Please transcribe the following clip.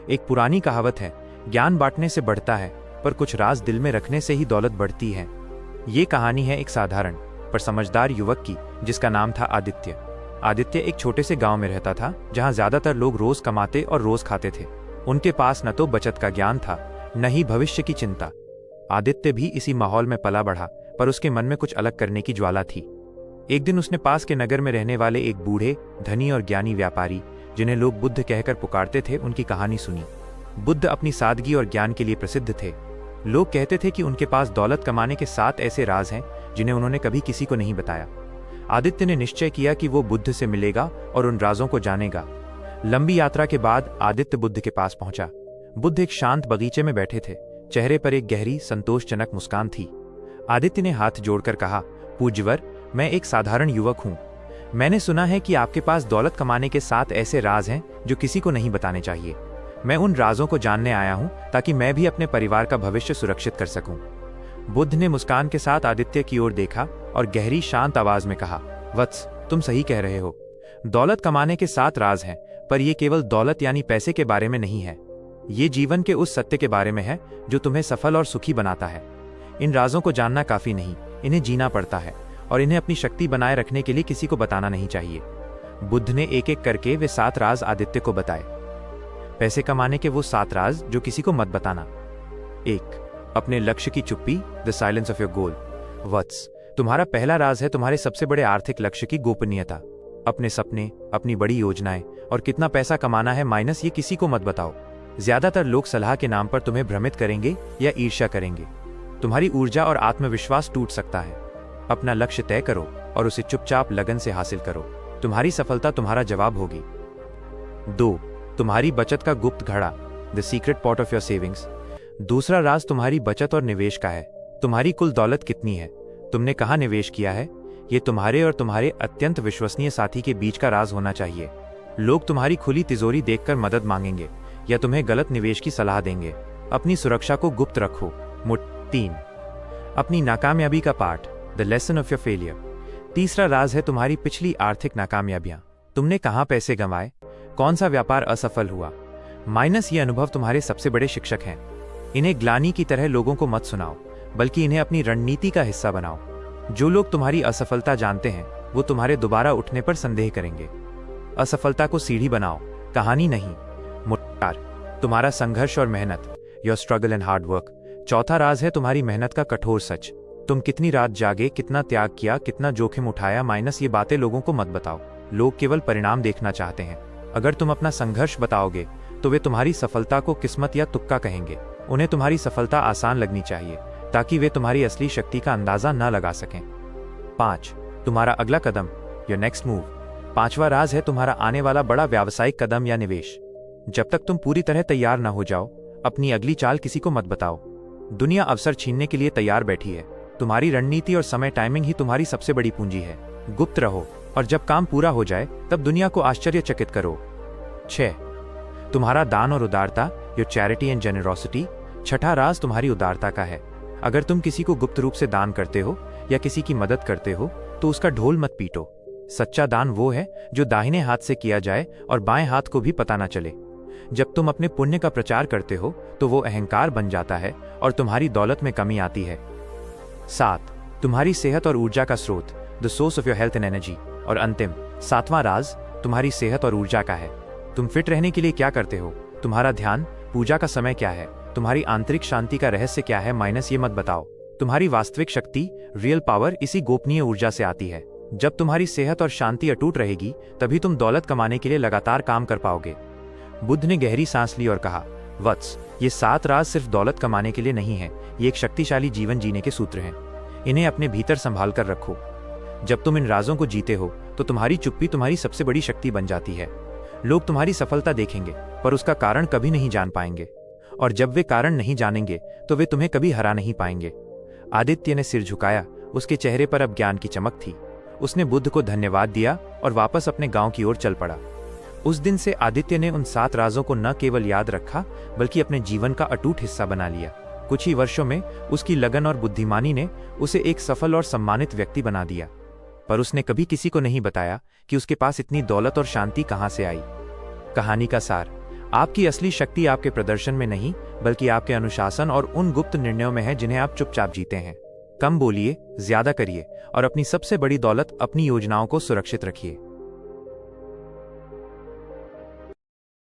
एक पुरानी कहावत है, ज्ञान बांटने से बढ़ता है, पर कुछ राज दिल में रखने से ही दौलत बढ़ती है। ये कहानी है एक साधारण पर समझदार युवक की, जिसका नाम था आदित्य। आदित्य एक छोटे से गांव में रहता था, जहां ज्यादातर लोग रोज कमाते और रोज खाते थे। उनके पास न तो बचत का ज्ञान था, न ही भविष्य की चिंता। आदित्य भी इसी माहौल में पला बढ़ा, पर उसके मन में कुछ अलग करने की ज्वाला थी। एक दिन उसने पास के नगर में रहने वाले एक बूढ़े, धनी और ज्ञानी व्यापारी, जिन्हें लोग बुद्ध कहकर पुकारते थे, उनकी कहानी सुनी। बुद्ध अपनी सादगी और ज्ञान के लिए प्रसिद्ध थे। लोग कहते थे कि उनके पास दौलत कमाने के 7 ऐसे राज हैं जिन्हें उन्होंने कभी किसी को नहीं बताया। आदित्य ने निश्चय किया कि वो बुद्ध से मिलेगा और उन राजों को जानेगा। लंबी यात्रा के बाद आदित्य बुद्ध के पास पहुंचा। बुद्ध एक शांत बगीचे में बैठे थे। चेहरे पर एक गहरी, संतोषजनक मुस्कान थी। आदित्य ने हाथ जोड़कर कहा, पूज्यवर, मैं एक साधारण युवक हूं। मैंने सुना है कि आपके पास दौलत कमाने के 7 ऐसे राज हैं जो किसी को नहीं बताने चाहिए। मैं उन राजों को जानने आया हूं ताकि मैं भी अपने परिवार का भविष्य सुरक्षित कर सकूं। बुद्ध ने मुस्कान के साथ आदित्य की ओर देखा और गहरी शांत आवाज में कहा, वत्स, तुम सही कह रहे हो। दौलत कमाने के 7 राज हैं, पर यह केवल दौलत यानी पैसे के बारे में नहीं है। ये जीवन के उस सत्य के बारे में है जो तुम्हें सफल और सुखी बनाता है। इन राजों को जानना काफी नहीं, इन्हें जीना पड़ता है, और इन्हें अपनी शक्ति बनाए रखने के लिए किसी को बताना नहीं चाहिए। बुद्ध ने एक एक करके वे 7 राज आदित्य को बताए। पैसे कमाने के वो 7 राज जो किसी को मत बताना। 1. अपने लक्ष्य की चुप्पी, the silence of your goal. वत्स, तुम्हारा पहला राज है तुम्हारे सबसे बड़े आर्थिक लक्ष्य की गोपनीयता। अपने सपने, अपनी बड़ी योजनाएं और कितना पैसा कमाना है माइनस ये किसी को मत बताओ। ज्यादातर लोग सलाह के नाम पर तुम्हें भ्रमित करेंगे या ईर्ष्या करेंगे। तुम्हारी ऊर्जा और आत्मविश्वास टूट सकता है। अपना लक्ष्य तय करो और उसे चुपचाप लगन से हासिल करो। तुम्हारी सफलता तुम्हारा जवाब होगी। 2. तुम्हारी बचत का गुप्त घड़ा, the secret pot of your savings. दूसरा राज तुम्हारी बचत और निवेश का है। तुम्हारी कुल दौलत कितनी है, तुमने कहाँ निवेश किया है, ये तुम्हारे और तुम्हारे अत्यंत विश्वसनीय साथी के बीच का राज होना चाहिए। लोग तुम्हारी खुली तिजोरी देखकर मदद मांगेंगे या तुम्हें गलत निवेश की सलाह देंगे। अपनी सुरक्षा को गुप्त रखो। 3. अपनी नाकामयाबी का पाठ, the lesson of your failure. तीसरा राज है तुम्हारी पिछली आर्थिक नाकामयाबियां। तुमने कहां पैसे गंवाए, कौन सा व्यापार असफल हुआ, माइनस ये अनुभव तुम्हारे सबसे बड़े शिक्षक हैं। इन्हें ग्लानि की तरह लोगों को मत सुनाओ, बल्कि इन्हें अपनी रणनीति का हिस्सा बनाओ। जो लोग तुम्हारी असफलता जानते हैं वो तुम्हारे दोबारा उठने पर संदेह करेंगे। असफलता को सीढ़ी बनाओ, कहानी नहीं। 4. तुम्हारा संघर्ष और मेहनत, your struggle and hard work. चौथा राज है तुम्हारी मेहनत का कठोर सच। तुम कितनी रात जागे, कितना त्याग किया, कितना जोखिम उठाया, माइनस ये बातें लोगों को मत बताओ। लोग केवल परिणाम देखना चाहते हैं। अगर तुम अपना संघर्ष बताओगे तो वे तुम्हारी सफलता को किस्मत या तुक्का कहेंगे। उन्हें तुम्हारी सफलता आसान लगनी चाहिए ताकि वे तुम्हारी असली शक्ति का अंदाजा न लगा सकें। 5. तुम्हारा अगला कदम, योर नेक्स्ट मूव। पांचवा राज है तुम्हारा आने वाला बड़ा व्यावसायिक कदम या निवेश। जब तक तुम पूरी तरह तैयार न हो जाओ, अपनी अगली चाल किसी को मत बताओ। दुनिया अवसर छीनने के लिए तैयार बैठी है। तुम्हारी रणनीति और समय टाइमिंग ही तुम्हारी सबसे बड़ी पूंजी है। गुप्त रहो और जब काम पूरा हो जाए तब दुनिया को आश्चर्यचकित करो। 6. तुम्हारा दान और उदारता, योर चैरिटी एंड जेनरोसिटी। छठा राज तुम्हारी उदारता का है। अगर तुम किसी को गुप्त रूप से दान करते हो या किसी की मदद करते हो तो उसका ढोल मत पीटो। सच्चा दान वो है जो दाहिने हाथ से किया जाए और बाएं हाथ को भी पता न चले। जब तुम अपने पुण्य का प्रचार करते हो तो वो अहंकार बन जाता है और तुम्हारी दौलत में कमी आती है। 7. तुम्हारी सेहत और ऊर्जा का स्रोत, the source of your health and energy. और अंतिम 7वां राज तुम्हारी सेहत और ऊर्जा का है। तुम फिट रहने के लिए क्या करते हो, तुम्हारा ध्यान, पूजा का समय क्या है, तुम्हारी आंतरिक शांति का रहस्य क्या है, माइनस ये मत बताओ। तुम्हारी वास्तविक शक्ति, रियल पावर इसी गोपनीय ऊर्जा से आती है। जब तुम्हारी सेहत और शांति अटूट रहेगी तभी तुम दौलत कमाने के लिए लगातार काम कर पाओगे। बुद्ध ने गहरी सांस ली और कहा, वत्स, ये 7 राज सिर्फ दौलत कमाने के लिए नहीं है, ये एक शक्तिशाली जीवन जीने के सूत्र हैं। इन्हें अपने भीतर संभाल कर रखो। जब तुम इन राजों को जीते हो तो तुम्हारी चुप्पी तुम्हारी सबसे बड़ी शक्ति बन जाती है। लोग तुम्हारी सफलता देखेंगे पर उसका कारण कभी नहीं जान पाएंगे, और जब वे कारण नहीं जानेंगे तो वे तुम्हें कभी हरा नहीं पाएंगे। आदित्य ने सिर झुकाया, उसके चेहरे पर अब ज्ञान की चमक थी। उसने बुद्ध को धन्यवाद दिया और वापस अपने गांव की ओर चल पड़ा। उस दिन से आदित्य ने उन 7 राजों को न केवल याद रखा बल्कि अपने जीवन का अटूट हिस्सा बना लिया। कुछ ही वर्षों में उसकी लगन और बुद्धिमानी ने उसे एक सफल और सम्मानित व्यक्ति बना दिया। पर उसने कभी किसी को नहीं बताया कि उसके पास इतनी दौलत और शांति कहां से आई। कहानी का सार, आपकी असली शक्ति आपके प्रदर्शन में नहीं, बल्कि आपके अनुशासन और उन गुप्त निर्णयों में है जिन्हें आप चुपचाप जीते हैं। कम बोलिए, ज्यादा करिए और अपनी सबसे बड़ी दौलत, अपनी योजनाओं को सुरक्षित रखिए।